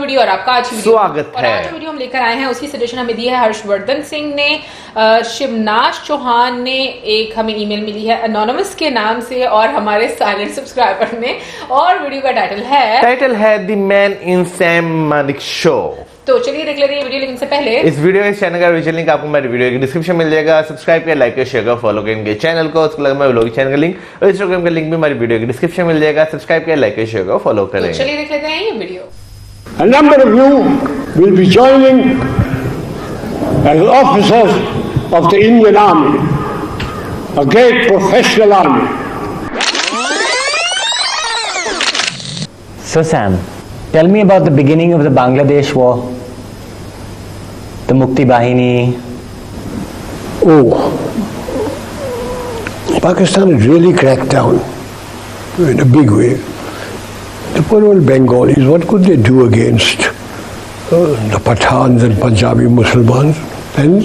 Video और आपका आज वीडियो स्वागत है। आज जो वीडियो हम लेकर आए हैं उसकी सजेशन हमें दी है हर्षवर्धन सिंह ने। शिवनाश चौहान ने एक हमें ईमेल मिली है एनोनिमस के नाम से और हमारे साइलेंट सब्सक्राइबर ने, और वीडियो का टाइटल है the man in Sam Manekshaw. तो चलिए देख लेते हैं वीडियो, लेकिन से पहले इस वीडियो इस चैनल का विजुअल लिंक आपको मेरे वीडियो के डिस्क्रिप्शन मिल जाएगा। सब्सक्राइब करें, लाइक करें, शेयर करें, फॉलो करेंगे चैनल को। उसके अलावा व्लॉग चैनल का लिंक और इंस्टाग्राम का लिंक भी हमारी वीडियो के डिस्क्रिप्शन मिल जाएगा। सब्सक्राइब करें, लाइक करें, शेयर करें, फॉलो करें। तो चलिए देख लेते हैं ये video. A number of you will be joining as officers of the Indian Army, a great professional army. So Sam, tell me about the beginning of the Bangladesh war, the Mukti Bahini. Oh, Pakistan had really cracked down in a big way. The poor old Bengalis, what could they do against the Pathans and Punjabi Muslims and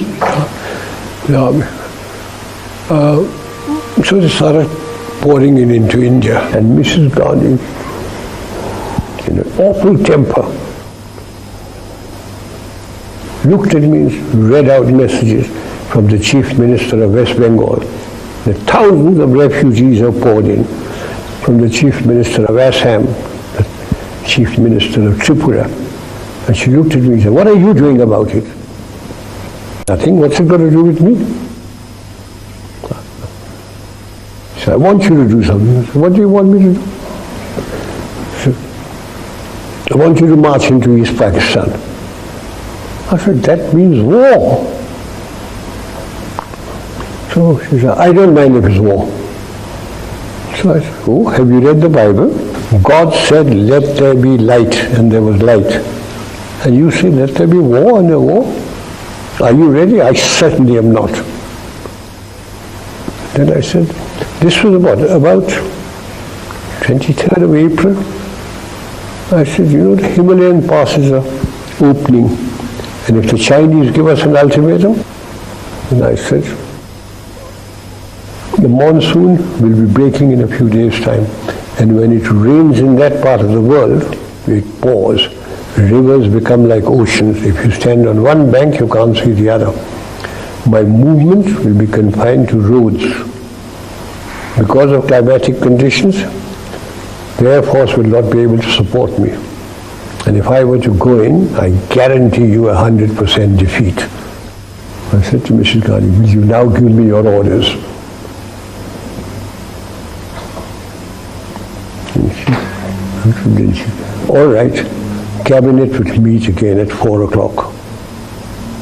the army? So they started pouring into India, and Mrs. Gandhi, in an awful temper, looked at me and read out messages from the Chief Minister of West Bengal. The thousands of refugees have poured in, from the Chief Minister of Assam, the Chief Minister of Tripura. And she looked at me and said, "What are you doing about it?" "Nothing. What's it got to do with me?" She said, "I want you to do something." I said, "What do you want me to do?" She said, "I want you to march into East Pakistan." I said, "That means war." So she said, "I don't mind if it's war." So I said, "Oh, have you read the Bible? God said, 'Let there be light,' and there was light. And you say, 'Let there be war,' and there war. Are you ready?" "I certainly am not." Then I said, this was about 23rd of April. I said, "You know, the Himalayan passes are opening, and if the Chinese give us an ultimatum," and I said, "The monsoon will be breaking in a few days' time, and when it rains in that part of the world, it pours. Rivers become like oceans. If you stand on one bank, you can't see the other. My movement will be confined to roads. Because of climatic conditions, the Air Force will not be able to support me. And if I were to go in, I guarantee you 100% defeat." I said to Mrs. Gandhi, "Will you now give me your orders?" And then she, "All right, cabinet will meet again at 4 o'clock.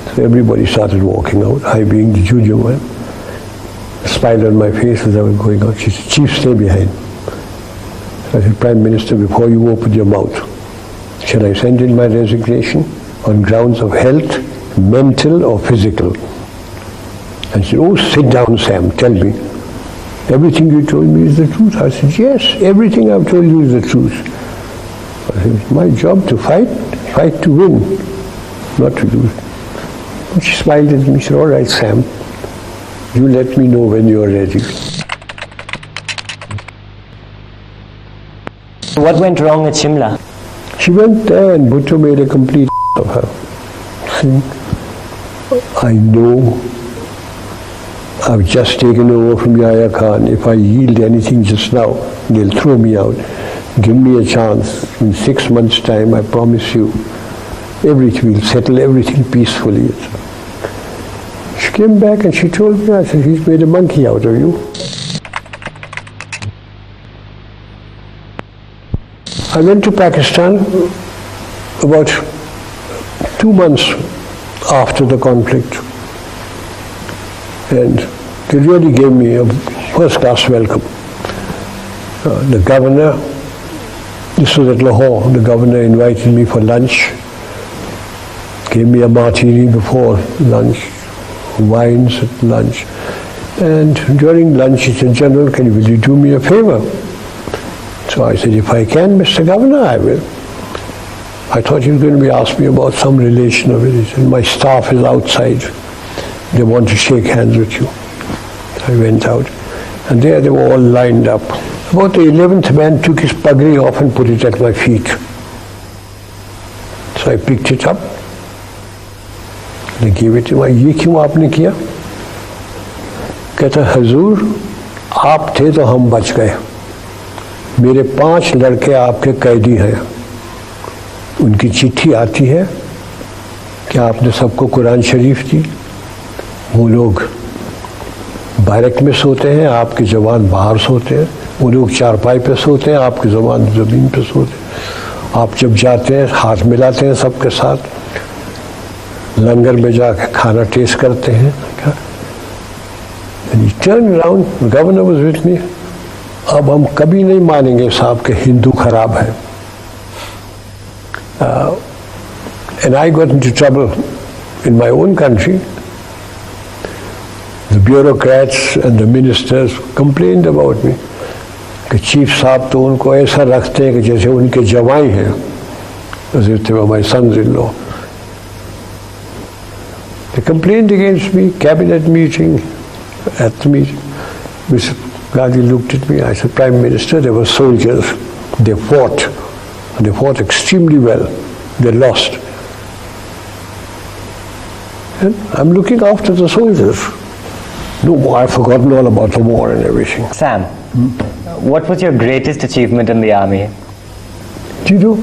So everybody started walking out, I being the junior one. A smile on my face as I was going out. She said, "Chief, stay behind." I said, "Prime Minister, before you open your mouth, shall I send in my resignation on grounds of health, mental or physical?" And she said, "Oh, sit down, Sam, tell me. Everything you told me is the truth." I said, "Yes, everything I've told you is the truth." I said, "It's my job to fight to win, not to lose." And she smiled at me and said, "All right, Sam, you let me know when you're ready." What went wrong at Shimla? She went there and Bhutto made a complete of her. See, I know I've just taken over from Yahya Khan. If I yield anything just now, they'll throw me out. Give me a chance. In 6 months' time, I promise you, everything will settle everything peacefully. She came back and she told me, I said, "He's made a monkey out of you." I went to Pakistan about 2 months after the conflict. And they really gave me a first-class welcome. The governor, this was at Lahore, the governor invited me for lunch, gave me a martini before lunch, wines at lunch. And during lunch he said, "General, will you do me a favor?" So I said, "If I can, Mr. Governor, I will." I thought he was going to be asking me about some relation of it. He said, "My staff is outside. They want to shake hands with you." I went out, and there they were all lined up. About the 11th man took his pagri off and put it at my feet. So I picked it up. They gave it to me. ये क्यों आपने किया? कहता हजूर आप थे तो हम बच गए, मेरे 5 लड़के आपके कैदी हैं, उनकी चिट्ठी आती है कि आपने सबको कुरान शरीफ दी, वो लोग बैरक में सोते हैं, आपके जवान बाहर सोते हैं, वो लोग चारपाई पे सोते हैं, आपके जवान ज़मीन पे सोते हैं, आप जब जाते हैं हाथ मिलाते हैं सबके साथ, लंगर में जाकर खाना टेस्ट करते हैं. And he turned around, the governor was with me. अब हम कभी नहीं मानेंगे साहब कि हिंदू खराब है. And I got into trouble in my own country. The bureaucrats and the ministers complained about me कि चीफ साहब तो उनको ऐसा रखते हैं कि जैसे उनके जवाई हैं, as if they were my sons-in-law. They complained against me, cabinet meeting. At the meeting, Mr. Gandhi looked at me. I said, Prime Minister, there were soldiers. They fought. And they fought extremely well. They lost. And I'm looking after the soldiers. No, I've forgotten all about the war and everything. Sam, what was your greatest achievement in the army? Do you know,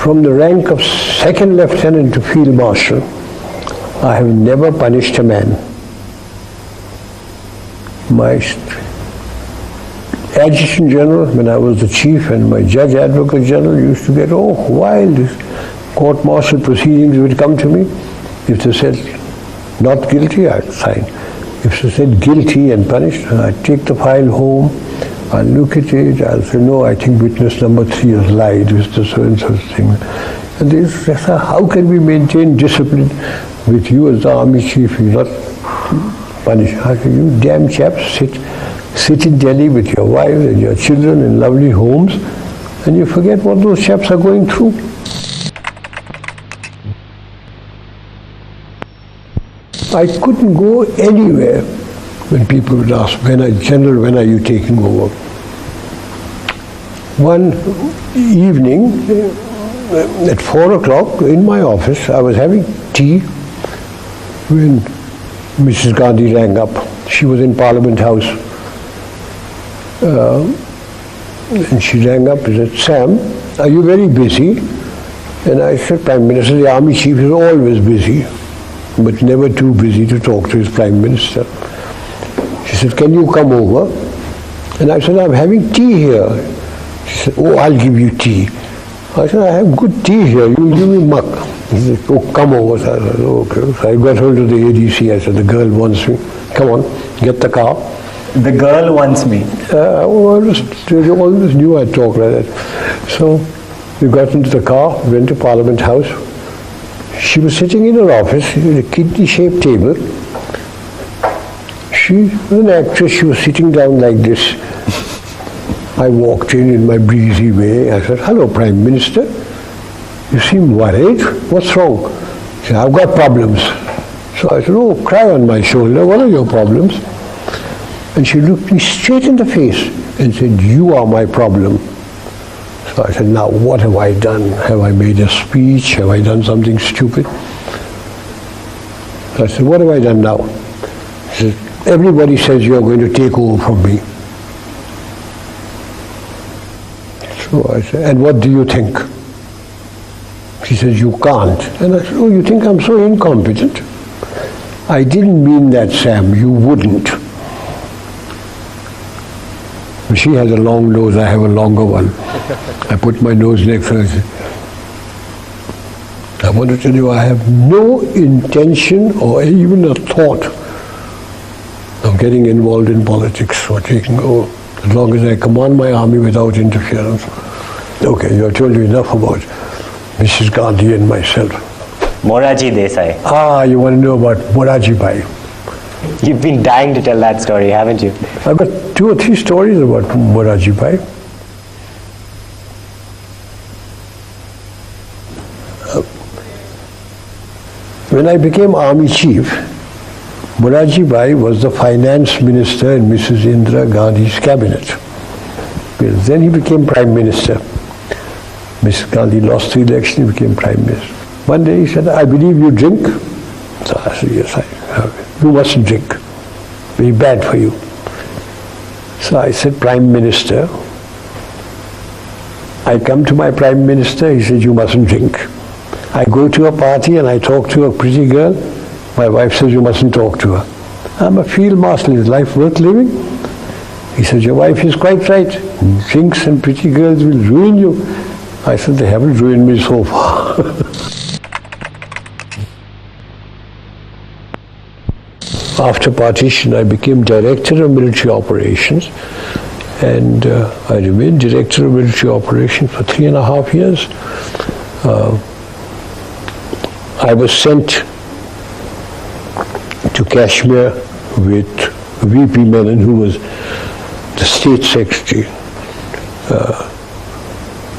from the rank of second lieutenant to field marshal, I have never punished a man. My adjutant general, when I was the chief, and my judge advocate general used to get wild. Court martial proceedings would come to me. If they said not guilty, I'd sign. If they said guilty and punished, I'd take the file home, I'll look at it, I'll say, no, I think witness number 3 has lied, it's the so-and-so thing. And they say, how can we maintain discipline with you as the army chief? You're not punish. How can you damn chaps sit in Delhi with your wives and your children in lovely homes, and you forget what those chaps are going through? I couldn't go anywhere when people would ask, General, when are you taking over? One evening at 4 o'clock in my office, I was having tea when Mrs. Gandhi rang up. She was in Parliament House. And she rang up and said, Sam, are you very busy? And I said, Prime Minister, the Army Chief is always busy, but never too busy to talk to his Prime Minister. She said, can you come over? And I said, I'm having tea here. She said, oh, I'll give you tea. I said, I have good tea here, you'll give me muck. He said, oh, come over. So I said, okay. So I got hold of the ADC. I said, the girl wants me. Come on, get the car. The girl wants me. I always knew I'd talk like that. So we got into the car, went to Parliament House. She was sitting in her office in a kidney-shaped table. She was an actress. She was sitting down like this. I walked in my breezy way. I said, hello, Prime Minister. You seem worried. What's wrong? She said, I've got problems. So I said, oh, cry on my shoulder. What are your problems? And she looked me straight in the face and said, you are my problem. So I said, now what have I done? Have I made a speech? Have I done something stupid? So I said, what have I done now? She said, everybody says you're going to take over from me. So I said, and what do you think? She says, you can't. And I said, oh, you think I'm so incompetent? I didn't mean that, Sam. You wouldn't. She has a long nose, I have a longer one. I put my nose next to her. I want to tell you, I have no intention or even a thought of getting involved in politics or taking over, as long as I command my army without interference. Okay, you have told you enough about Mrs. Gandhi and myself. Moraji Desai. Ah, you want to know about Moraji Bhai. You've been dying to tell that story, haven't you? I've got 2 or 3 stories about Moraji Bhai. When I became Army Chief, Moraji Bhai was the Finance Minister in Mrs. Indira Gandhi's cabinet. Then he became Prime Minister. Mr. Gandhi lost the election, he became Prime Minister. One day he said, I believe you drink. So I said, yes, I have. You mustn't drink. Very bad for you. So I said, Prime Minister, I come to my Prime Minister, he said, you mustn't drink. I go to a party and I talk to a pretty girl, my wife says, you mustn't talk to her. I'm a field marshal, is life worth living? He said, your wife is quite right. Drinks and pretty girls will ruin you. I said, they haven't ruined me so far. After partition, I became Director of Military Operations, and I remained Director of Military Operations for 3.5 years. I was sent to Kashmir with VP Menon, who was the State Secretary.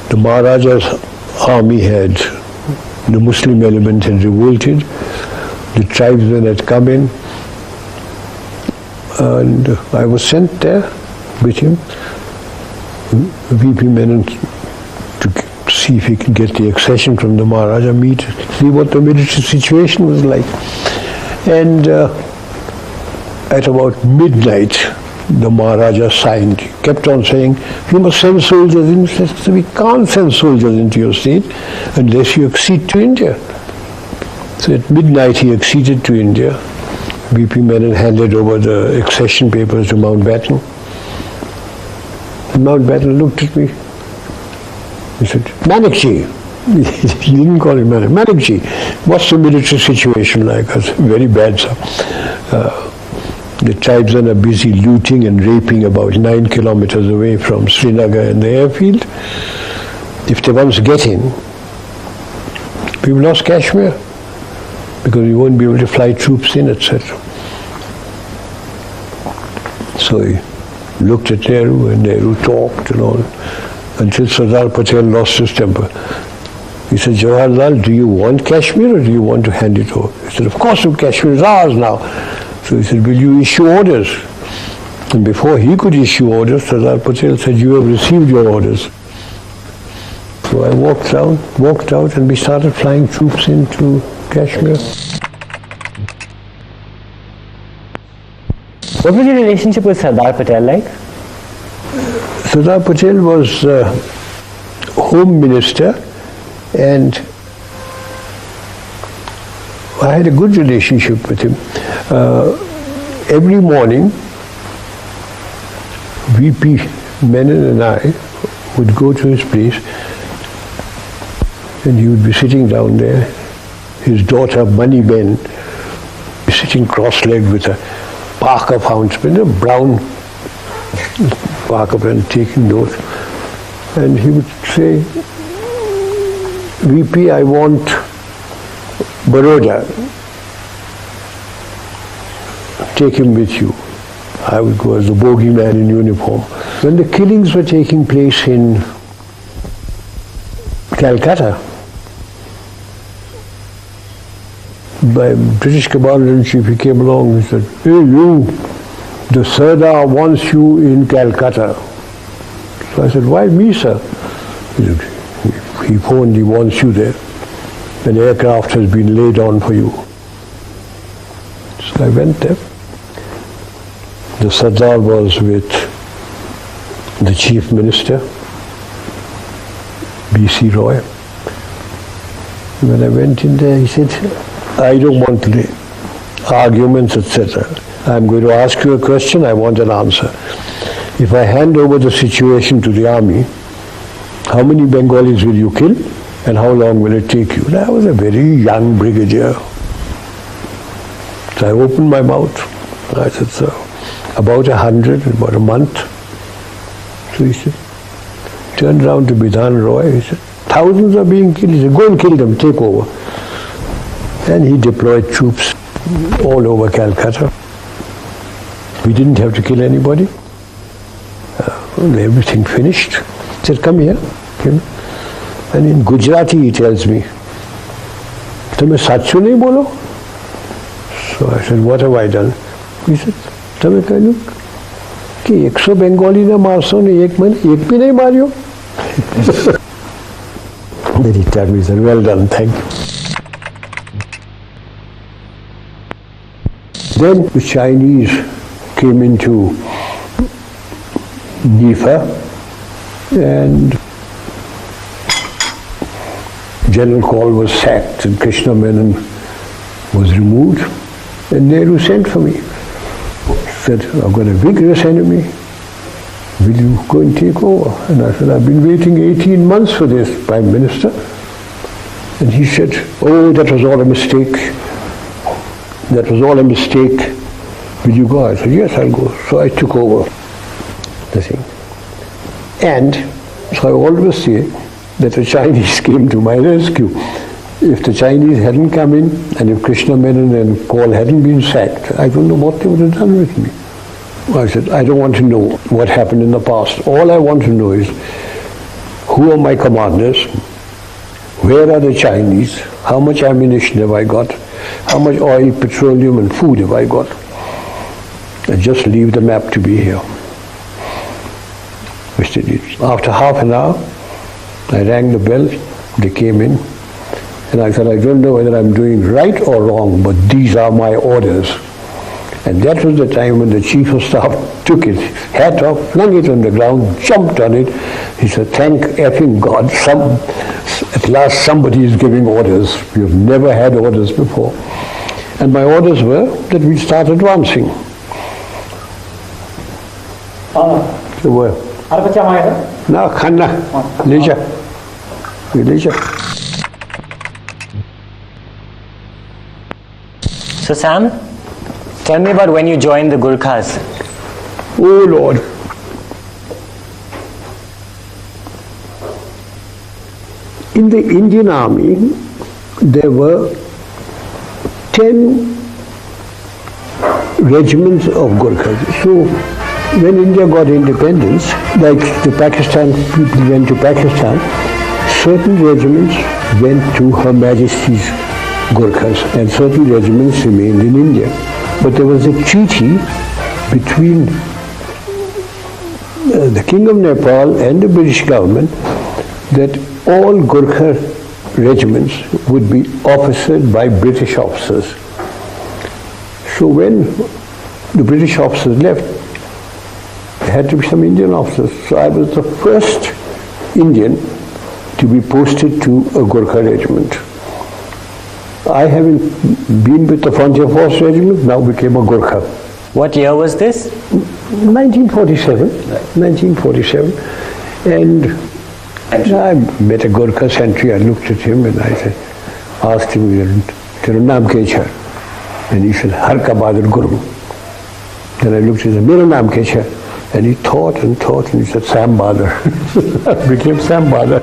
The Maharaja's army had, the Muslim element had revolted, the tribesmen had come in, and I was sent there with him, VP Menon, to see if he could get the accession from the Maharaja, see what the military situation was like. And at about midnight, the Maharaja signed. He kept on saying, you must send soldiers in. He said, we can't send soldiers into your state unless you accede to India. So at midnight he acceded to India. VP Menon handed over the accession papers to Mountbatten. Mountbatten looked at me. He said, Manekshaw. He didn't call him Manekshaw. What's the military situation like? I said, very bad, sir. The tribesmen are busy looting and raping about 9 kilometers away from Srinagar and the airfield. If they once get in, we've lost Kashmir because we won't be able to fly troops in, etc. So he looked at Nehru, and Nehru talked and all, until Sardar Patel lost his temper. He said, Jawaharlal, do you want Kashmir or do you want to hand it over? He said, of course, Kashmir is ours now. So he said, will you issue orders? And before he could issue orders, Sardar Patel said, you have received your orders. So I walked out, and we started flying troops into Kashmir. What was your relationship with Sardar Patel like? Sardar Patel was Home Minister, and I had a good relationship with him. Every morning, VP Menon and I would go to his place, and he would be sitting down there. His daughter, Mani Ben, sitting cross-legged with a Parker fountain pen, a brown Parker pen, taking notes. And he would say, VP, I want Baroda. Take him with you. I would go as the bogeyman in uniform. When the killings were taking place in Calcutta, by British Commander-in-Chief, he came along and said, hey you, the Sardar wants you in Calcutta. So I said, why me, sir? He said, he phoned, he wants you there. An aircraft has been laid on for you. So I went there. The Sardar was with the Chief Minister, B.C. Roy. When I went in there, he said, I don't want arguments, etc. I'm going to ask you a question, I want an answer. If I hand over the situation to the army, how many Bengalis will you kill and how long will it take you? And I was a very young brigadier. So I opened my mouth. I said, sir, about 100 in about a month. So he said, turned around to Bidhan Roy, he said, thousands are being killed. He said, go and kill them, take over. And he deployed troops all over Calcutta. We didn't have to kill anybody. Everything finished. He said, come here. And in Gujarati he tells me, "Tumhe sachu nahi bolo?" So I said, what have I done? He said, "Tumhe kahlu ki 100 Bengali na marso ne ek bhi nahi maryo." Then he tapped me and said, well done, thank you. Then the Chinese came into Nifa and General Kaul was sacked and Krishna Menon was removed and Nehru sent for me. He said, I've got a vigorous enemy. Will you go and take over? And I said, I've been waiting 18 months for this, Prime Minister. And he said, oh, that was all a mistake. That was all a mistake. Will you go? I said, yes, I'll go. So I took over the thing. And so I always say that the Chinese came to my rescue. If the Chinese hadn't come in, and if Krishna Menon and Kaul hadn't been sacked, I don't know what they would have done with me. I said, I don't want to know what happened in the past. All I want to know is, who are my commanders? Where are the Chinese? How much ammunition have I got? How much oil, petroleum and food have I got? And just leave the map to be here. Which they did. After half an hour, I rang the bell, they came in, and I said, I don't know whether I'm doing right or wrong, but these are my orders. And that was the time when the Chief of Staff took his hat off, flung it on the ground, jumped on it. He said, thank effing God, at last somebody is giving orders. We've never had orders before. And my orders were that we start advancing. They were. No, Khanna, Leisure. So Sam, tell me about when you joined the Gurkhas. Oh Lord. In the Indian Army, there were 10 regiments of Gurkhas. So when India got independence, like the Pakistan people went to Pakistan, certain regiments went to Her Majesty's Gurkhas and certain regiments remained in India. But there was a treaty between the King of Nepal and the British government that all Gurkha regiments would be officered by British officers. So when the British officers left, there had to be some Indian officers. So I was the first Indian to be posted to a Gurkha regiment. I, having been with the Frontier Force Regiment, now became a Gurkha. What year was this? 1947. 1947. And I met a Gurkha sentry. I looked at him and I said, asked him, Tera naam kya hai? And he said, Har ka Bahadur Guru. Then I looked at him, Mera naam kya hai? And he thought and he said, Sam Bahadur. I became Sam Bahadur.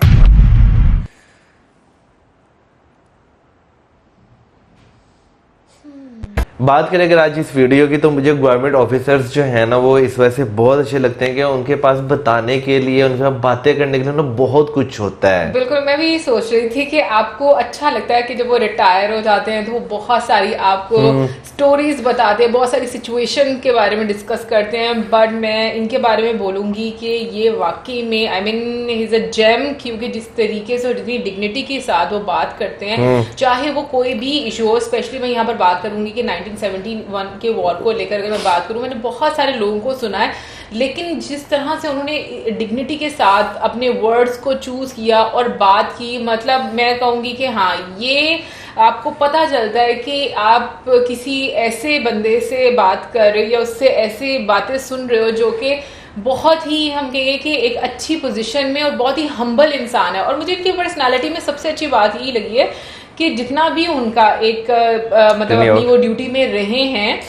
बात करें अगर आज इस video की, तो मुझे government officers जो है ना, वो इस वजह से बहुत अच्छे लगते हैं कि उनके पास बताने के लिए, उनके साथ बातें करने के लिए ना बहुत कुछ होता है। बिल्कुल, मैं भी सोच रही थी कि आपको अच्छा लगता है कि जब वो रिटायर हो जाते हैं तो वो बहुत सारी आपको स्टोरीज बताते हैं, बहुत सारी सिचुएशन के बारे में डिस्कस करते हैं। बट मैं इनके बारे में बोलूंगी कि ये वाकई में I mean he is a gem, क्योंकि जिस तरीके से और जितनी डिग्निटी के साथ वो बात करते हैं, चाहे वो कोई भी इशू हो। स्पेशली मैं यहाँ पर बात करूंगी कि 1971 के वॉर को लेकर अगर मैं बात करूं, मैंने बहुत सारे लोगों को सुना है, लेकिन जिस तरह से उन्होंने डिग्निटी के साथ अपने वर्ड्स को चूज किया और बात की, मतलब मैं कहूंगी कि हाँ, ये आपको पता चलता है कि आप किसी ऐसे बंदे से बात कर रहे हो या उससे ऐसे बातें सुन रहे हो जो कि बहुत ही, हम कहेंगे कि एक अच्छी पोजीशन में और बहुत ही हम्बल इंसान है। और मुझे इनकी पर्सनालिटी में सबसे अच्छी बात यही लगी है कि जितना भी उनका एक मतलब अपनी वो ड्यूटी में रहे हैं,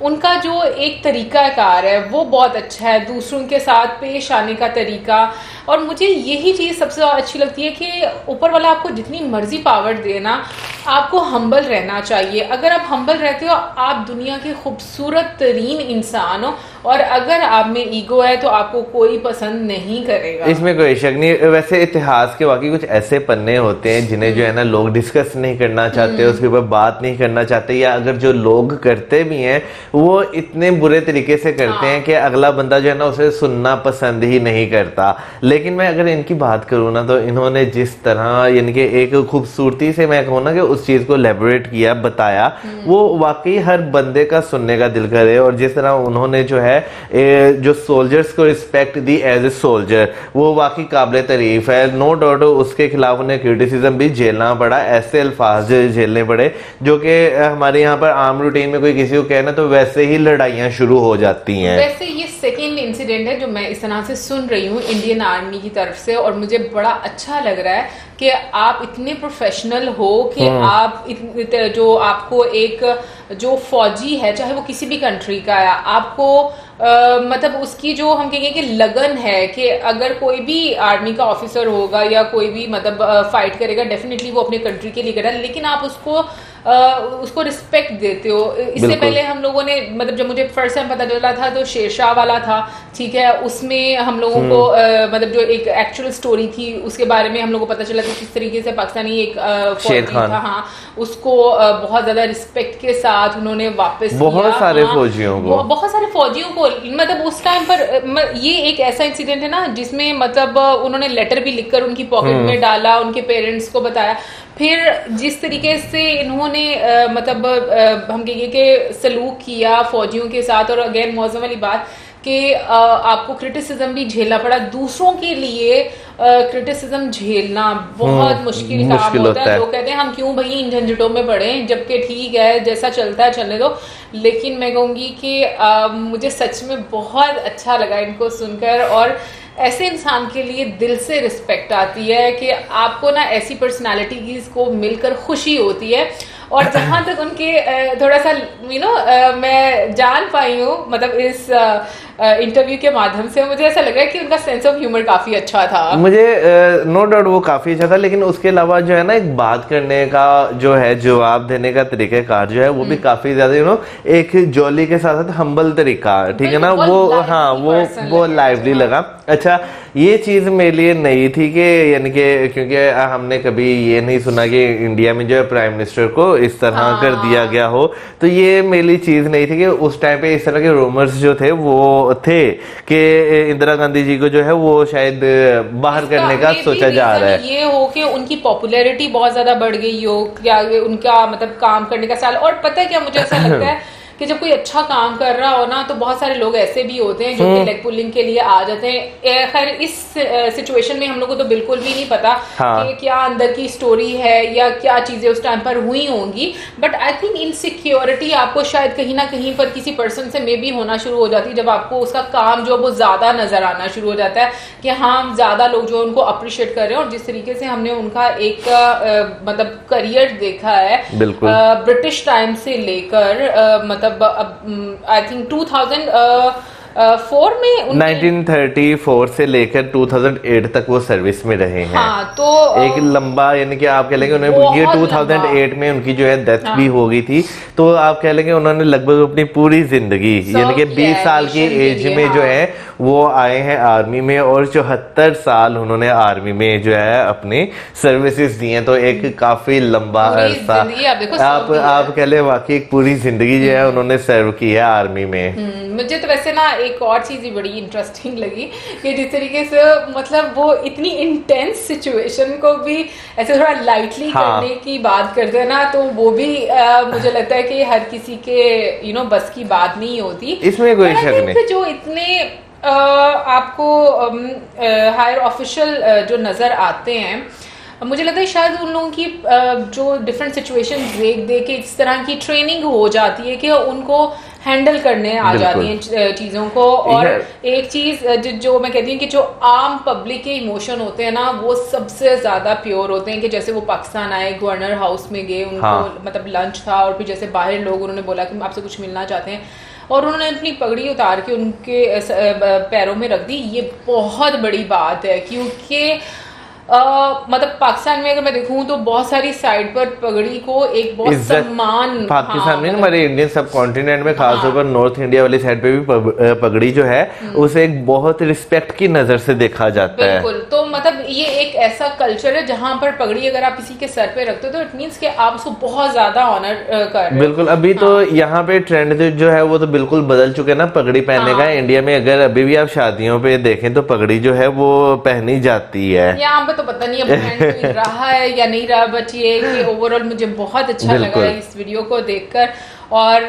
उनका जो एक तरीकाकार है वो बहुत अच्छा है, दूसरों के साथ पेश आने का तरीका। और मुझे यही चीज़ सबसे ज़्यादा अच्छी लगती है कि ऊपर वाला आपको जितनी मर्जी पावर देना, आपको हम्बल रहना चाहिए। अगर आप हम्बल रहते हो, आप दुनिया के खूबसूरत तरीन इंसान हो, और अगर आप में ईगो है तो आपको कोई पसंद नहीं करेगा। इसमें कोई शक नहीं। वैसे इतिहास के वाकई कुछ ऐसे पन्ने होते हैं जिन्हें जो है ना लोग डिस्कस नहीं करना चाहते, उसके ऊपर बात नहीं करना चाहते, या अगर जो लोग करते भी हैं वो इतने बुरे तरीके से करते हैं कि अगला बंदा जो है ना उसे सुनना पसंद ही नहीं करता। लेकिन मैं अगर इनकी बात करूँ ना, तो इन्होंने जिस तरह यानी कि एक खूबसूरती से मैं कहूँ ना कि उस चीज को एलेबोरेट किया, बताया, वो वाकई हर बंदे का सुनने का दिल करे। और जिस तरह उन्होंने जो है जो सोल्जर्स को रिस्पेक्ट दी एज ए सोल्जर, वो वाकई काबिल तारीफ है। नो डाउट उसके खिलाफ उन्हें क्रिटिसिज्म भी झेलना पड़ा, ऐसे अल्फाज झेलने पड़े जो कि हमारे यहाँ पर आम रूटीन में कोई किसी को कहना तो वैसे ही लड़ाइयाँ शुरू हो जाती हैं। वैसे ये सेकेंड इंसिडेंट है जो मैं इस तरह से सुन रही हूँ इंडियन आर्मी की तरफ से, और मुझे बड़ा अच्छा लग रहा है कि आप इतने प्रोफेशनल हो कि आप जो आपको एक जो फौजी है, चाहे वो किसी भी कंट्री का है, आपको मतलब उसकी जो हम कहेंगे कि लगन है कि अगर कोई भी आर्मी का ऑफिसर होगा या कोई भी मतलब फाइट करेगा, डेफिनेटली वो अपने कंट्री के लिए करेगा, लेकिन आप उसको रिस्पेक्ट देते हो। इससे पहले हम लोगों ने मतलब जब मुझे फर्स्ट टाइम पता चला था तो शेरशाह वाला था, ठीक है, उसमें हम लोगों को मतलब जो एक एक्चुअल स्टोरी थी उसके बारे में हम लोगों को पता चला कि किस तरीके से पाकिस्तानी एक फौजी था, हाँ, उसको बहुत ज्यादा रिस्पेक्ट के साथ उन्होंने वापस बहुत सारे फौजियों को मतलब उस टाइम पर ये एक ऐसा इंसिडेंट है ना जिसमें मतलब उन्होंने लेटर भी लिखकर उनकी पॉकेट में डाला, उनके पेरेंट्स को बताया। फिर जिस तरीके से इन्होंने मतलब हम कहेंगे कि सलूक किया फौजियों के साथ, और अगेन मौजूद वाली बात कि आपको क्रिटिसिज्म भी झेलना पड़ा, दूसरों के लिए क्रिटिसिज्म झेलना बहुत मुश्किल काम होता है। लोग कहते हैं हम क्यों भाई इन झंझटों में पड़े, जबकि ठीक है जैसा चलता है चलने दो। लेकिन मैं कहूँगी कि मुझे सच में बहुत अच्छा लगा इनको सुनकर, और ऐसे इंसान के लिए दिल से रिस्पेक्ट आती है कि आपको ना ऐसी पर्सनालिटीज को मिलकर खुशी होती है। और जहां तक उनके थोड़ा सा मैं जान पाई हूँ मतलब इस इंटरव्यू के माध्यम से, मुझे ऐसा लग रहा है कि उनका सेंस ऑफ ह्यूमर काफी अच्छा था। मुझे नो डाउट वो काफी अच्छा था, लेकिन उसके अलावा जो है ना एक बात करने का जो है जवाब देने का तरीकाकार जो है वो भी काफी ज्यादा एक जॉली के साथ साथ हम्बल तरीका, ठीक है ना, वो हाँ वो लाइवली लगा। अच्छा, ये चीज मेरे लिए नई थी कि यानी कि क्योंकि हमने कभी ये नहीं सुना कि इंडिया में जो है प्राइम मिनिस्टर को इस तरह कर दिया गया हो, तो ये मेरे लिए चीज नहीं थी कि उस टाइम पे इस तरह के रूमर्स जो थे वो थे कि इंदिरा गांधी जी को जो है वो शायद बाहर करने का सोचा जा रहा है। ये हो कि उनकी पॉपुलैरिटी बहुत ज्यादा बढ़ गई हो, क्या उनका मतलब काम करने का स्टाइल। और पता है क्या मुझे ऐसा लगता है कि जब कोई अच्छा काम कर रहा हो ना तो बहुत सारे लोग ऐसे भी होते हैं जो कि लेग पुलिंग के लिए आ जाते हैं। खैर इस सिचुएशन में हम लोग को तो बिल्कुल भी नहीं पता कि क्या अंदर की स्टोरी है या क्या चीजें उस टाइम पर हुई होंगी, बट आई थिंक इनसिक्योरिटी आपको शायद कहीं ना कहीं पर किसी पर्सन से मे भी होना शुरू हो जाती है जब आपको उसका काम जो वो ज्यादा नजर आना शुरू हो जाता है कि हाँ ज्यादा लोग जो उनको अप्रिशिएट कर रहे हैं। और जिस तरीके से हमने उनका एक मतलब करियर देखा है ब्रिटिश टाइम से लेकर मतलब आई थिंक 2004 में 1934 से लेकर 2008 तक वो सर्विस में रहे हैं। हाँ, तो एक लंबा यानी कि आप कह लेंगे उन्हें ये 2008 में उनकी जो है डेथ भी हो गई थी, तो आप कह लेंगे उन्होंने लगभग अपनी पूरी जिंदगी यानी कि 20 साल की एज में जो है वो आए हैं आर्मी में, और 74 साल उन्होंने आर्मी में जो है अपनी सर्विसेज दी हैं। तो एक काफी लंबा अरसा आप कह ले वाकई एक पूरी जिंदगी जो है उन्होंने सर्व की है आर्मी में। मुझे तो वैसे ना एक और चीज ही बड़ी इंटरेस्टिंग लगी कि जिस तरीके से मतलब वो इतनी इंटेंस सिचुएशन को भी ऐसे थोड़ा लाइटली करने की बात करते हैं ना, तो वो भी मुझे लगता है कि हर किसी के बस की बात नहीं होती, इसमें कोई शक नहीं। जो इतने आपको हायर ऑफिशियल जो नजर आते हैं, मुझे लगता है शायद उन लोगों की जो डिफरेंट सिचुएशन देख के इस तरह की ट्रेनिंग हो जाती है कि उनको हैंडल करने आ जाती हैं चीजों को। और एक चीज जो मैं कहती हूँ कि जो आम पब्लिक के इमोशन होते हैं ना वो सबसे ज्यादा प्योर होते हैं। कि जैसे वो पाकिस्तान आए, गवर्नर हाउस में गए, उनको मतलब लंच था, और फिर जैसे बाहर लोग उन्होंने बोला कि आपसे कुछ मिलना चाहते हैं, और उन्होंने अपनी पगड़ी उतार के उनके पैरों में रख दी। ये बहुत बड़ी बात है क्योंकि मतलब पाकिस्तान में अगर मैं देखूं तो बहुत सारी साइड पर पगड़ी को एक बहुत सम्मान, पाकिस्तान में हमारे इंडियन सब कॉन्टिनेंट में खासतौर पर नॉर्थ इंडिया वाली साइड पे भी पगड़ी जो है उसे एक बहुत रिस्पेक्ट की नजर से देखा जाता है। बिल्कुल, तो मतलब ये एक ऐसा कल्चर है जहां पर पगड़ी अगर आप किसी के सर पे रखते हो तो इट मीन्स कि आप उसको बहुत ज्यादा ऑनर कर रहे हो। बिल्कुल। अभी तो यहाँ पे ट्रेंड जो है वो तो बिल्कुल बदल चुके हैं ना पगड़ी पहनने का। इंडिया में अगर अभी भी आप शादियों पे देखें तो पगड़ी जो है वो पहनी जाती है। यहाँ पे तो पता नहीं अब ट्रेंड रहा है या नहीं रहा, बट ये कि ओवरऑल मुझे बहुत अच्छा लगा इस वीडियो को देखकर। और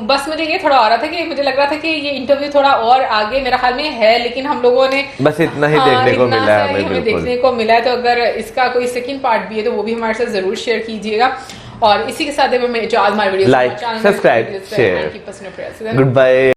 बस मुझे ये थोड़ा आ रहा था कि मुझे लग रहा था कि ये इंटरव्यू थोड़ा और आगे मेरा ख्याल में है, लेकिन हम लोगों ने बस इतना ही देखने को मिला है हमें देखने को मिला है। तो अगर इसका कोई सेकंड पार्ट भी है तो वो भी हमारे साथ जरूर शेयर कीजिएगा। और इसी के साथ हमारे video like, subscribe, share, good bye.